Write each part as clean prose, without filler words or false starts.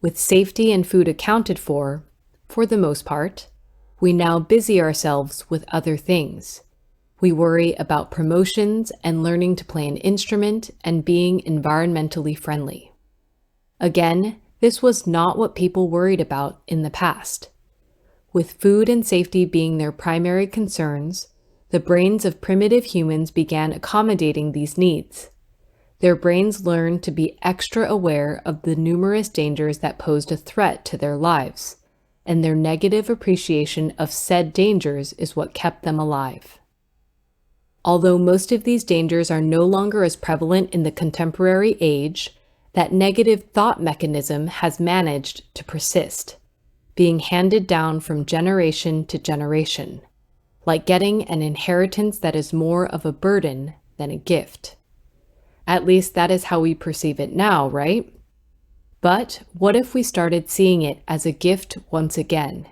With safety and food accounted for the most part, we now busy ourselves with other things. We worry about promotions and learning to play an instrument and being environmentally friendly. Again, this was not what people worried about in the past. With food and safety being their primary concerns, the brains of primitive humans began accommodating these needs. Their brains learned to be extra aware of the numerous dangers that posed a threat to their lives, and their negative appreciation of said dangers is what kept them alive. Although most of these dangers are no longer as prevalent in the contemporary age, that negative thought mechanism has managed to persist, being handed down from generation to generation, like getting an inheritance that is more of a burden than a gift. At least that is how we perceive it now, right? But what if we started seeing it as a gift once again?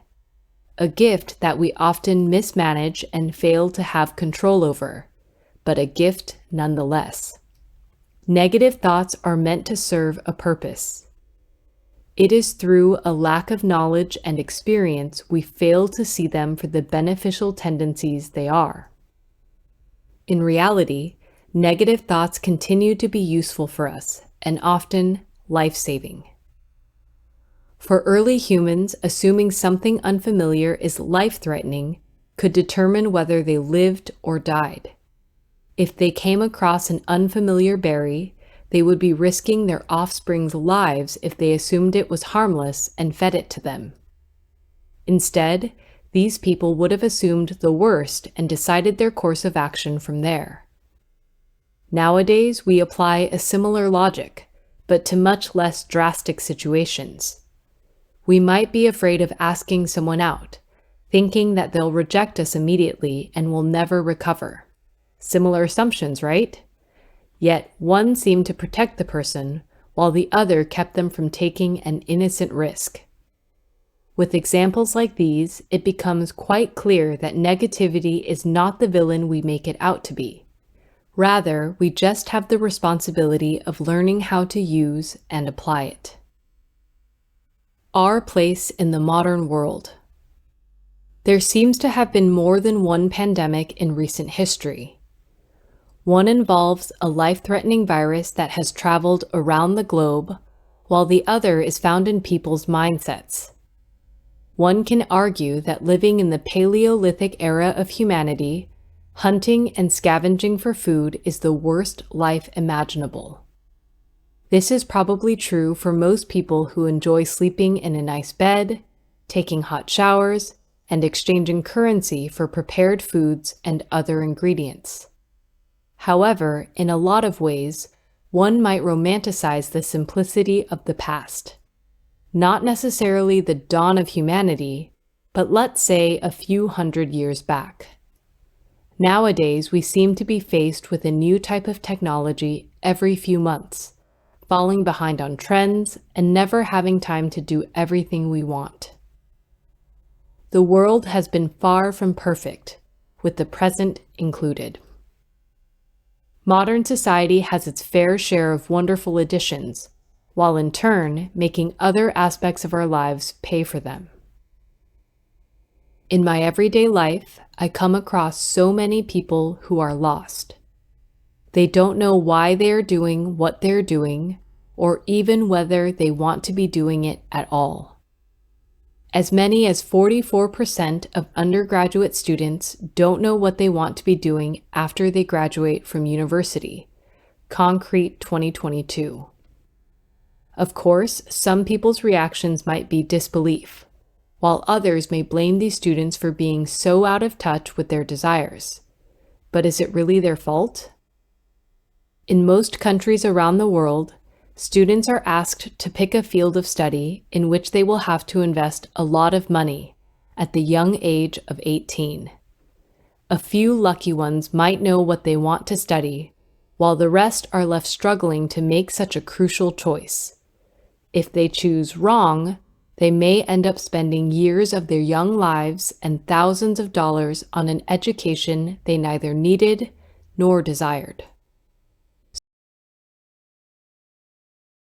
A gift that we often mismanage and fail to have control over, but a gift nonetheless. Negative thoughts are meant to serve a purpose. It is through a lack of knowledge and experience we fail to see them for the beneficial tendencies they are. In reality, negative thoughts continue to be useful for us and often life-saving. For early humans, assuming something unfamiliar is life-threatening could determine whether they lived or died. If they came across an unfamiliar berry, they would be risking their offspring's lives if they assumed it was harmless and fed it to them. Instead, these people would have assumed the worst and decided their course of action from there. Nowadays, we apply a similar logic, but to much less drastic situations. We might be afraid of asking someone out, thinking that they'll reject us immediately and will never recover. Similar assumptions, right? Yet one seemed to protect the person, while the other kept them from taking an innocent risk. With examples like these, it becomes quite clear that negativity is not the villain we make it out to be. Rather, we just have the responsibility of learning how to use and apply it. Our place in the modern world. There seems to have been more than one pandemic in recent history. One involves a life-threatening virus that has traveled around the globe, while the other is found in people's mindsets. One can argue that living in the Paleolithic era of humanity, hunting and scavenging for food is the worst life imaginable. This is probably true for most people who enjoy sleeping in a nice bed, taking hot showers, and exchanging currency for prepared foods and other ingredients. However, in a lot of ways, one might romanticize the simplicity of the past. Not necessarily the dawn of humanity, but let's say a few hundred years back. Nowadays, we seem to be faced with a new type of technology every few months, falling behind on trends and never having time to do everything we want. The world has been far from perfect, with the present included. Modern society has its fair share of wonderful additions, while in turn making other aspects of our lives pay for them. In my everyday life, I come across so many people who are lost. They don't know why they are doing what they're doing, or even whether they want to be doing it at all. As many as 44% of undergraduate students don't know what they want to be doing after they graduate from university. Concrete 2022. Of course, some people's reactions might be disbelief, while others may blame these students for being so out of touch with their desires. But is it really their fault? In most countries around the world, students are asked to pick a field of study in which they will have to invest a lot of money at the young age of 18. A few lucky ones might know what they want to study, while the rest are left struggling to make such a crucial choice. If they choose wrong, they may end up spending years of their young lives and thousands of dollars on an education they neither needed nor desired.